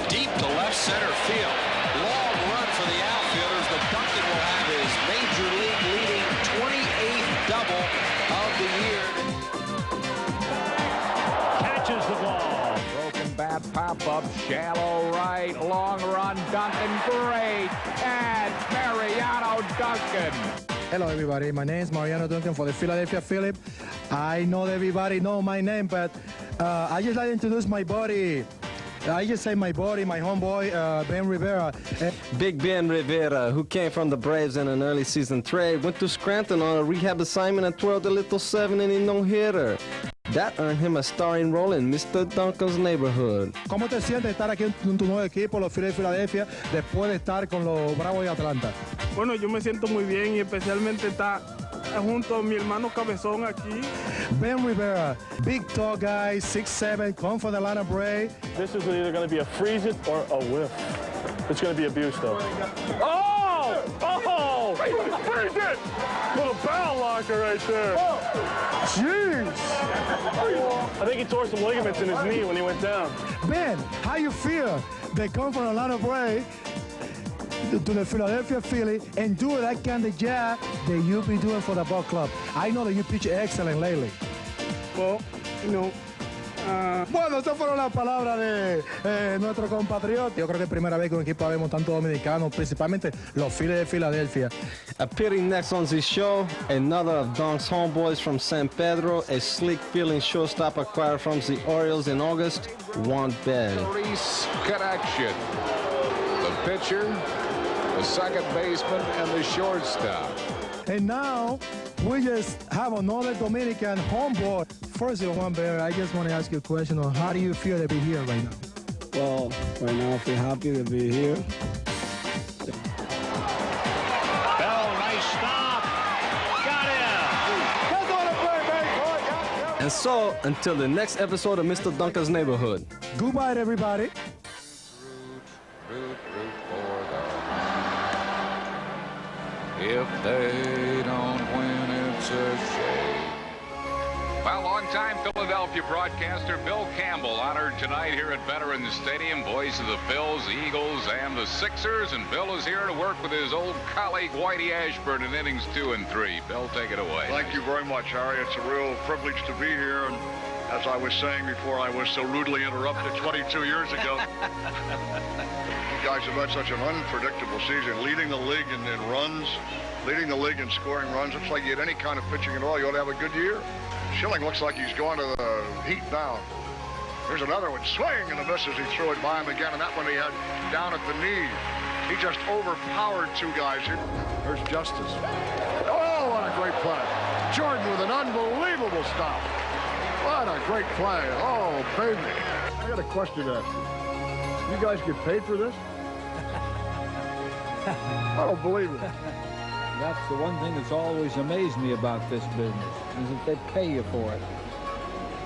Deep to left center field. Long run for the outfielders, but Duncan will have his major league leading 28th double of the year. Catches the ball. Broken bat pop-up, shallow right, long run, Duncan, great catch, Mariano Duncan. Hello, everybody. My name is Mariano Duncan for the Philadelphia Phillies. I know everybody know my name, but I just like to introduce my buddy. I just say my buddy, my homeboy, Ben Rivera. Big Ben Rivera, who came from the Braves in an early season trade, went to Scranton on a rehab assignment and twirled a little 7-inning no-hitter. That earned him a starring role in Mr. Duncan's neighborhood. ¿Cómo te sientes estar aquí en tu nuevo equipo, los Phillies de Filadelfia, después de estar con los Bravos de Atlanta? Bueno, yo me siento muy bien y especialmente estar junto a mi hermano Cabezón aquí. Ben Rivera, big tall guy, 6'7", come from the line of Bray. This is either going to be a freeze it or a whiff. It's going to be abuse, though. Oh! Oh! Freeze it! Little barrel locker right there. Jeez! I think he tore some ligaments in his knee when he went down. Ben, how you feel? They come from the line of Bray to the Philadelphia Phillies and do that kind of job that you be doing for the ball club. I know that you pitch excellent lately. Well, you know. Bueno, estas fueron las palabras de nuestro compatriota. Yo creo que es primera vez que un equipo vemos tanto dominicanos, principalmente los Phillies de Filadelfia. Appearing next on the show, another of Donk's homeboys from San Pedro, a sleek-feeling shortstop acquired from the Orioles in August, Juan Bell. Reese connection. The pitcher, the second baseman, and the shortstop. And now, we just have another Dominican homeboy. First of all, Juan Bear, I just want to ask you a question on how do you feel to be here right now? Well, right now I feel happy to be here. Bell, nice stop. Got him. And so, until the next episode of Mr. Duncan's Neighborhood. Goodbye, everybody. Root for them. If they don't win, it's a shame. Well, longtime Philadelphia broadcaster Bill Campbell honored tonight here at Veterans Stadium. Voice of the Phils, Eagles, and the Sixers. And Bill is here to work with his old colleague Whitey Ashburn in innings 2 and 3. Bill, take it away. Thank you very much, Harry. It's a real privilege to be here. And as I was saying before, I was so rudely interrupted 22 years ago. You guys have had such an unpredictable season, leading the league in runs, leading the league in scoring runs. It's like you had any kind of pitching at all, you ought to have a good year. Schilling looks like he's going to the Heat now. Here's another one. Swing and a miss as he threw it by him again. And that one he had down at the knee. He just overpowered two guys. There's Justice. Oh, what a great play. Jordan with an unbelievable stop. What a great play. Oh, baby. I got a question to ask you. You guys get paid for this? I don't believe it. That's the one thing that's always amazed me about this business, is that they pay you for it.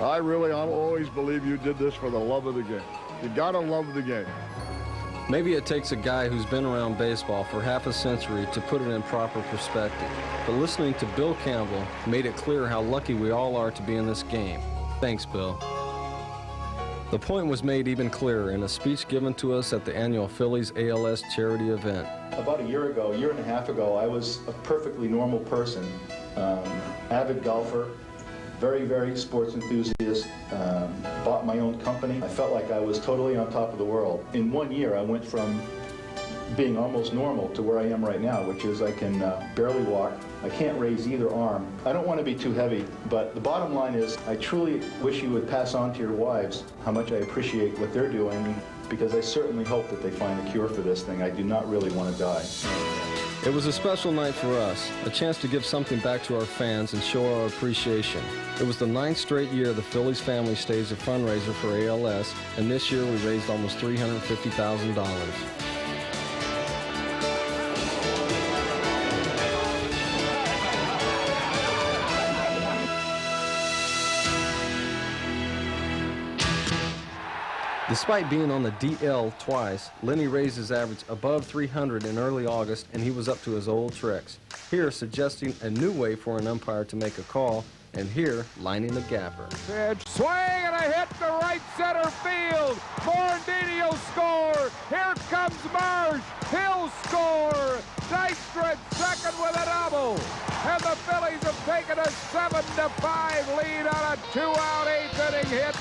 I'll always believe you did this for the love of the game. You gotta love the game. Maybe it takes a guy who's been around baseball for half a century to put it in proper perspective. But listening to Bill Campbell made it clear how lucky we all are to be in this game. Thanks, Bill. The point was made even clearer in a speech given to us at the annual Phillies ALS charity event. About a year and a half ago, I was a perfectly normal person, avid golfer, very, very sports enthusiast, bought my own company. I felt like I was totally on top of the world. In 1 year, I went from being almost normal to where I am right now, which is I can barely walk. I can't raise either arm. I don't want to be too heavy, but the bottom line is I truly wish you would pass on to your wives how much I appreciate what they're doing, because I certainly hope that they find a cure for this thing. I do not really want to die. It was a special night for us, a chance to give something back to our fans and show our appreciation. It was the 9th straight year the Phillies family staged a fundraiser for ALS, and this year we raised almost $350,000. Despite being on the DL twice, Lenny raised his average above 300 in early August, and he was up to his old tricks. Here, suggesting a new way for an umpire to make a call, and here, lining the gapper. Pitch, swing, and a hit to right center field. Morandinho score. Here comes Marsh. He'll score. Dykstra second with a double. And the Phillies have taken a 7-5 lead on a 2-out 8th inning hit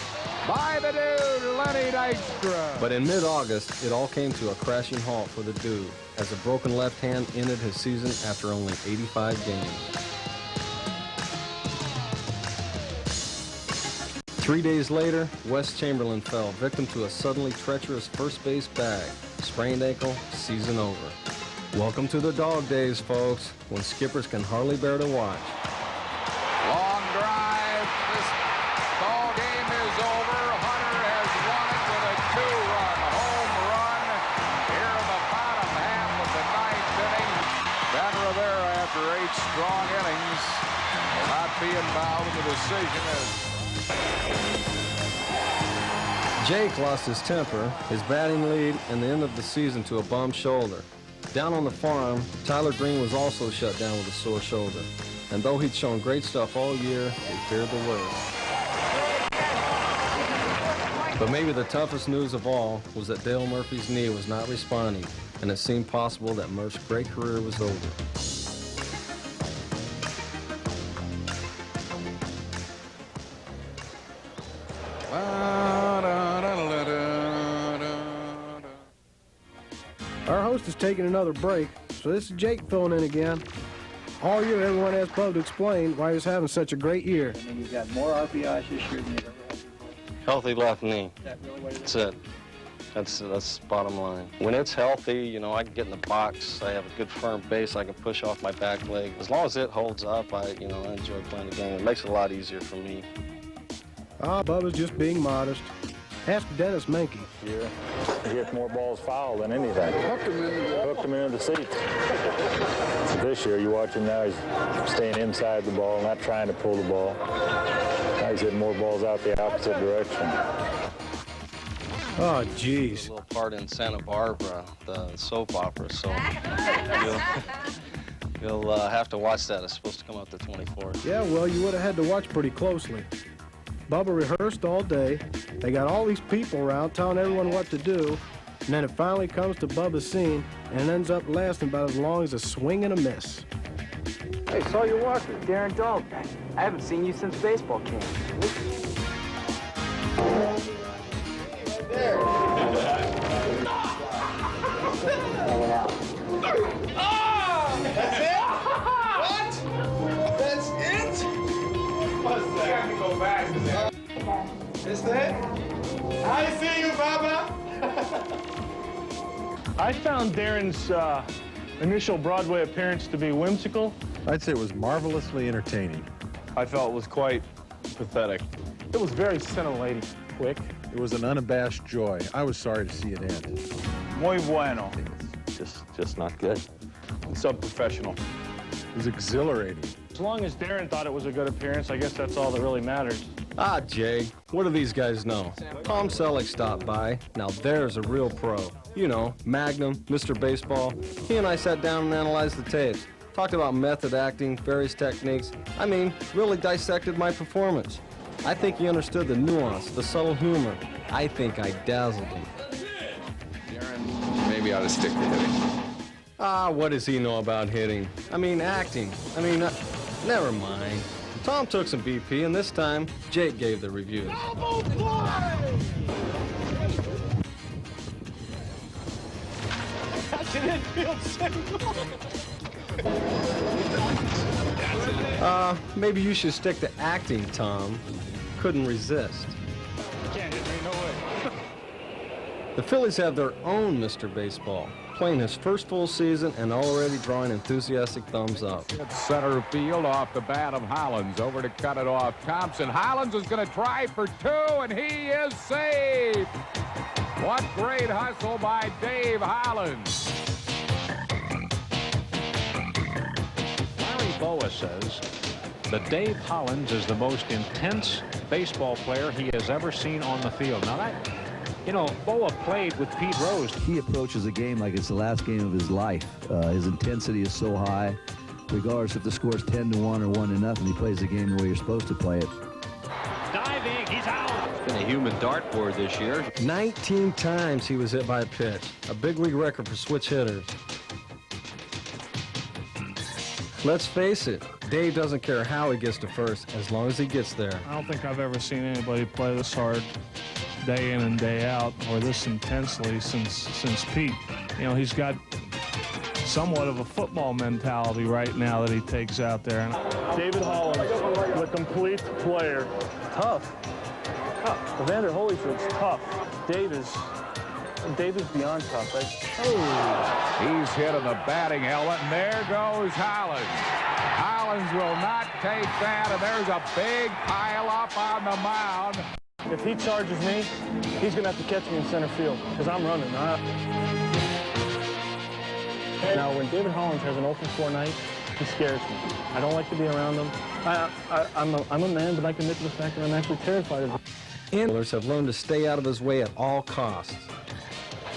by the dude, Lenny Dykstra. But in mid-August, it all came to a crashing halt for the dude as a broken left hand ended his season after only 85 games. 3 days later, Wes Chamberlain fell victim to a suddenly treacherous first base bag. Sprained ankle, season over. Welcome to the dog days, folks, when skippers can hardly bear to watch. Long drive. This ball game is over. Hunter has won it with a 2-run home run here in the bottom half of the ninth inning. Ben Rivera, after 8 strong innings, will not be involved in the decision as Jake lost his temper, his batting lead, and the end of the season to a bum shoulder. Down on the farm, Tyler Green was also shut down with a sore shoulder. And though he'd shown great stuff all year, they feared the worst. But maybe the toughest news of all was that Dale Murphy's knee was not responding, and it seemed possible that Murph's great career was over. Our host is taking another break, so this is Jake filling in again. All year, everyone asked Bub to explain why he was having such a great year. I mean, you've got more RBIs this year than you've ever had before. Healthy left knee. Is that really what it is? That's it. That's the bottom line. When it's healthy, you know, I can get in the box. I have a good firm base. I can push off my back leg. As long as it holds up, I enjoy playing the game. It makes it a lot easier for me. Bub is just being modest. Ask Dennis Menke. Yeah, he gets more balls foul than anything. Hooked him into the seats. So this year, you watch him now, he's staying inside the ball, not trying to pull the ball. Now he's hitting more balls out the opposite direction. Oh, geez. A little part in Santa Barbara, the soap opera, so you'll have to watch that. It's supposed to come out the 24th. Yeah, well, you would have had to watch pretty closely. Bubba rehearsed all day. They got all these people around telling everyone what to do, and then it finally comes to Bubba's scene, and it ends up lasting about as long as a swing and a miss. Hey, saw you walking. Darren Dalton. I haven't seen you since baseball camp. There. That's it? What? That's it? What's that? You have to go back. Is that? I see you, Baba. I found Darren's initial Broadway appearance to be whimsical. I'd say it was marvelously entertaining. I felt it was quite pathetic. It was very scintillating, quick. It was an unabashed joy. I was sorry to see it end. Muy bueno. Just not good. Subprofessional. It was exhilarating. As long as Darren thought it was a good appearance, I guess that's all that really matters. Jay, what do these guys know? Tom Selleck stopped by. Now there's a real pro. You know, Magnum, Mr. Baseball. He and I sat down and analyzed the tapes. Talked about method acting, various techniques. I mean, really dissected my performance. I think he understood the nuance, the subtle humor. I think I dazzled him. Darren maybe ought to stick to hitting. What does he know about hitting? I mean, acting. I mean, never mind. Tom took some BP, and this time, Jake gave the reviews. That's an infield single. Maybe you should stick to acting, Tom. Couldn't resist. Can't hit me, no way. The Phillies have their own Mr. Baseball, playing his first full season and already drawing enthusiastic thumbs up. It's center field off the bat of Hollins. Over to cut it off. Thompson. Hollins is going to try for 2, and he is safe. What great hustle by Dave Hollins. Larry Boa says that Dave Hollins is the most intense baseball player he has ever seen on the field. Now that, Boa played with Pete Rose. He approaches a game like it's the last game of his life. His intensity is so high. Regardless if the score's 10-1 or 1-0, he plays the game the way you're supposed to play it. Diving, he's out. Been a human dartboard this year. 19 times he was hit by a pitch, a big league record for switch hitters. Let's face it, Dave doesn't care how he gets to first as long as he gets there. I don't think I've ever seen anybody play this hard day in and day out or this intensely since Pete. You know, he's got somewhat of a football mentality right now that he takes out there. David Hollins, the complete player. Tough. Evander Holyfield's tough. Dave is beyond tough. He's hit in the batting helmet, and there goes Hollins. Hollins will not take that, and there's a big pile up on the mound. If he charges me, he's going to have to catch me in center field because I'm running. Now, when David Hollins has an open floor night, he scares me. I don't like to be around him. I'm a man, but I can admit to the fact that I'm actually terrified of him. Handlers have learned to stay out of his way at all costs.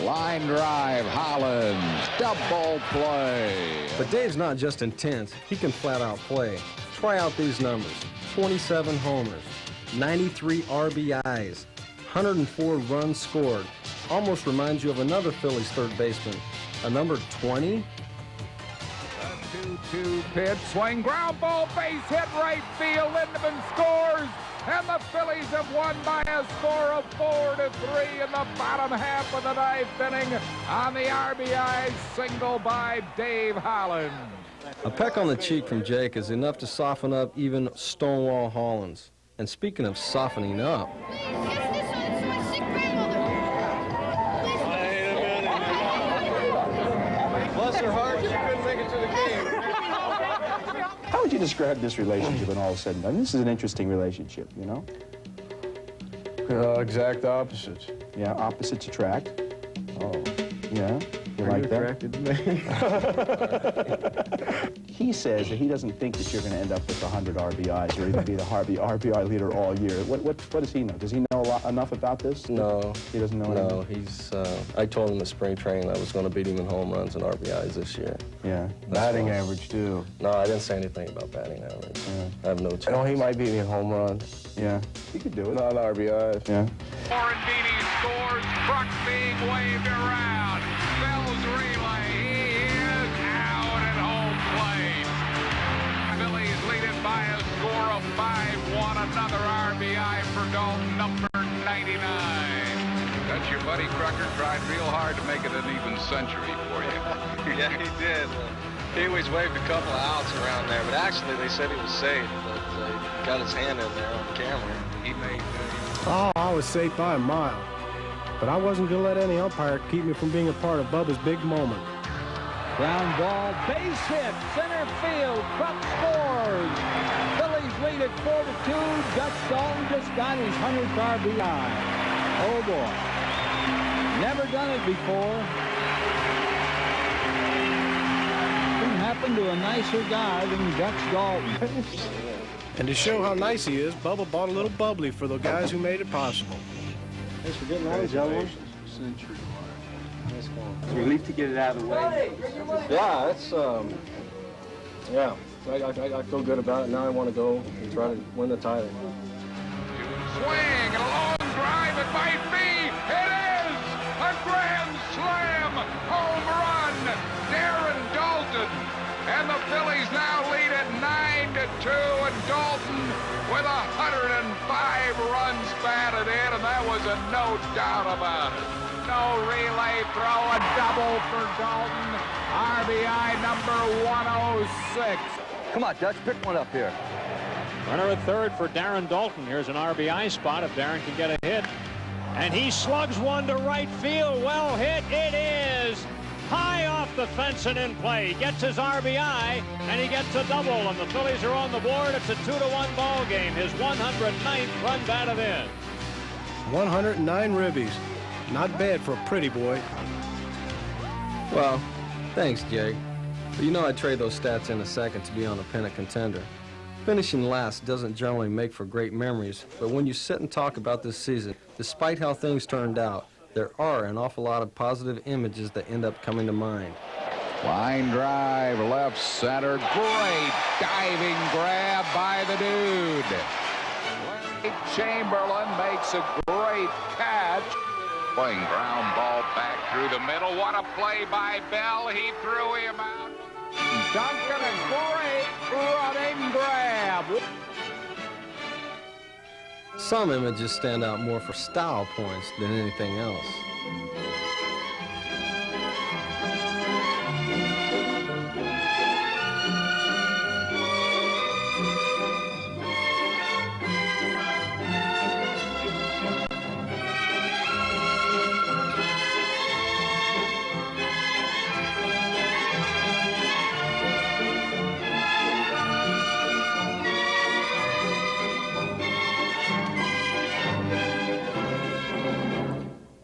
Line drive, Hollins, double play. But Dave's not just intense, he can flat out play. Try out these numbers: 27 homers, 93 RBIs, 104 runs scored. Almost reminds you of another Phillies third baseman, a number 20. 2-2 pitch, swing, ground ball, base hit, right field. Lindemann scores, and the Phillies have won by a score of 4-3 in the bottom half of the ninth inning on the RBI single by Dave Hollins. A peck on the cheek from Jake is enough to soften up even Stonewall Hollins. And speaking of softening up, Bless her heart, she couldn't make it to the game. How would you describe this relationship when all is said and done? This is an interesting relationship, you know? Exact opposites. Yeah, opposites attract. Oh, yeah? You like that? Attracted to me? He says that he doesn't think that you're going to end up with 100 RBIs or even be the RBI leader all year. What does he know? Does he know enough about this? No. He doesn't know anything? No, I told him in spring training I was going to beat him in home runs and RBIs this year. Yeah. Batting average, too. No, I didn't say anything about batting average. Yeah. I have no chance. No, he might beat me in home runs. Yeah. He could do it. Not RBIs. Yeah. Morandini scores, Kruk being waved around. Bell's relay, he is out at home plate. Phillies lead it by a score of 5-1. Another RBI for Dalton, number 99. That's your buddy Crucker, tried real hard to make it an even century for you. Yeah, he did. He always waved a couple of outs around there, but actually they said he was safe, but he got his hand in there on camera. He made Oh, I was safe by a mile. But I wasn't going to let any umpire keep me from being a part of Bubba's big moment. Ground ball, base hit, center field, Kruk scores. Phillies lead at 4-2. Dutch Dalton just got his 100th RBI. Oh boy, never done it before. Couldn't happen to a nicer guy than Dutch Dalton. And to show how nice he is, Bubba bought a little bubbly for the guys who made it possible. Thanks for getting out of it, Century. Nice call. It's a relief to get it out of the way. Yeah, it's, yeah. I feel good about it. Now I want to go and try to win the title. Swing and a long drive, it might be. It is a grand slam home run. Darren Dalton. And the Phillies now lead at 9-2, and Dalton with 105 runs batted in, and that was a no doubt about it. No relay throw, a double for Dalton. RBI number 106. Come on, Dutch, pick one up here. Runner at third for Darren Dalton. Here's an RBI spot if Darren can get a hit. And he slugs one to right field. Well hit. It is. High off the fence and in play. He gets his RBI, and he gets a double, and the Phillies are on the board. It's a 2-1 ball game. His 109th run batted in. 109 ribbies. Not bad for a pretty boy. well, thanks, Jake. But you know I'd trade those stats in a second to be on a pennant contender. Finishing last doesn't generally make for great memories, but when you sit and talk about this season, despite how things turned out, there are an awful lot of positive images that end up coming to mind. Line drive, left center. Great diving grab by the dude. Chamberlain makes a great catch. Playing ground ball back through the middle. What a play by Bell. He threw him out. Duncan, a great running grab. Some images stand out more for style points than anything else.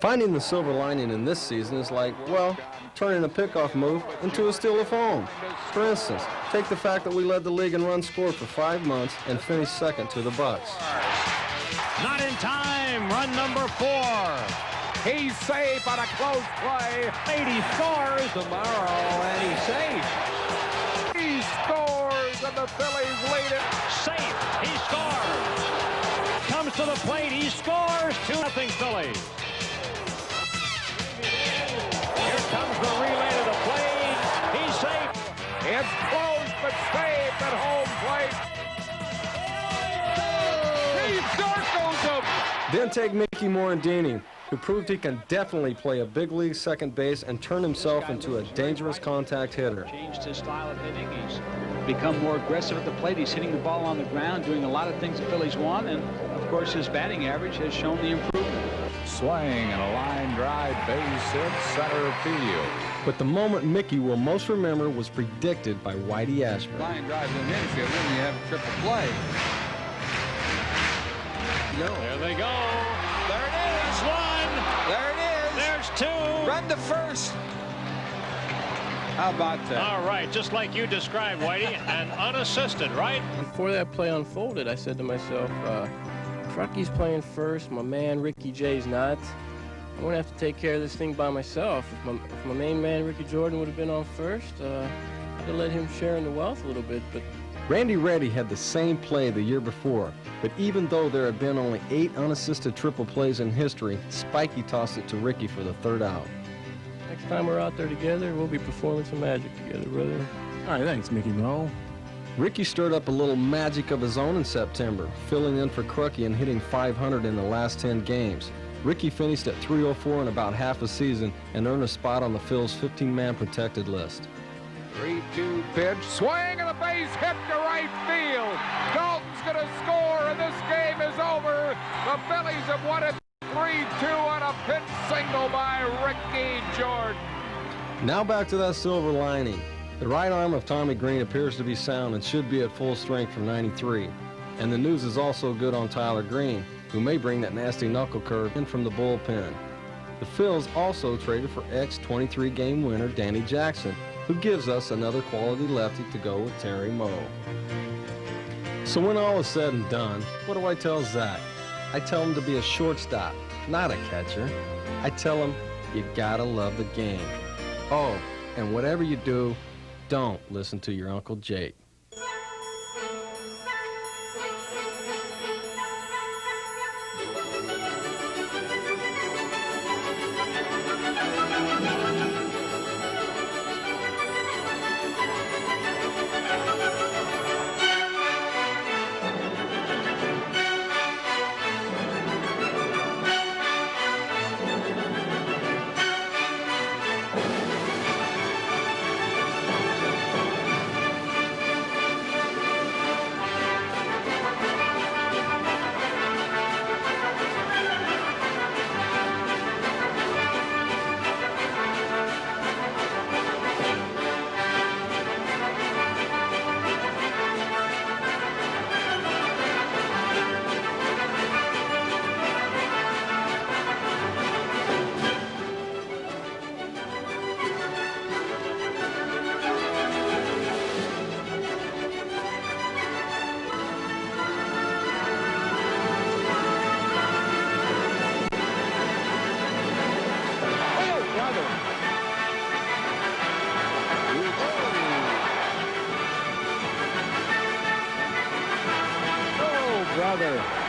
Finding the silver lining in this season is like, well, turning a pickoff move into a steal of home. For instance, take the fact that we led the league in runs scored for 5 months and finished second to the Bucks. Not in time. Run number 4. He's safe on a close play. 80 scores tomorrow, and he's safe. He scores, and the Phillies lead it. Safe. He scores. Comes to the plate. He scores. 2-0 Phillies. Here comes the relay to the plate. He's safe. It's close, but safe at home plate. He circles him. Then take Mickey Morandini, who proved he can definitely play a big league second base and turn himself into a dangerous contact hitter. Changed his style of hitting. He's become more aggressive at the plate. He's hitting the ball on the ground, doing a lot of things the Phillies want, and of course his batting average has shown the improvement. Swing and a line drive, base hit, center field. But the moment Mickey will most remember was predicted by Whitey Ashburn. Line drive in the infield, then you have a triple play. There they go. There it is. That's one. There it is. There's 2. Run to first. How about that? All right, just like you described, Whitey, and unassisted, right? Before that play unfolded, I said to myself, Trucky's playing first, my man Ricky J's not. I'm going to have to take care of this thing by myself. If my main man Ricky Jordan would have been on first, I'd have let him share in the wealth a little bit. But Randy Reddy had the same play the year before, but even though there had been only 8 unassisted triple plays in history, Spikey tossed it to Ricky for the 3rd out. next time we're out there together, we'll be performing some magic together, brother. All right, thanks, Mickey Mo. Ricky stirred up a little magic of his own in September, filling in for Crucky and hitting .500 in the last 10 games. Ricky finished at .304 in about half a season and earned a spot on the Phil's 15-man protected list. 3-2 pitch, swing and a base hit to right field. Dalton's going to score, and this game is over. The Phillies have won it 3-2 on a pinch single by Ricky Jordan. Now back to that silver lining. The right arm of Tommy Green appears to be sound and should be at full strength for '93. And the news is also good on Tyler Green, who may bring that nasty knuckle curve in from the bullpen. The Phils also traded for ex-23 game winner Danny Jackson, who gives us another quality lefty to go with Terry Moe. So when all is said and done, what do I tell Zach? I tell him to be a shortstop, not a catcher. I tell him you gotta love the game. Oh, and whatever you do, don't listen to your Uncle Jake. Brother.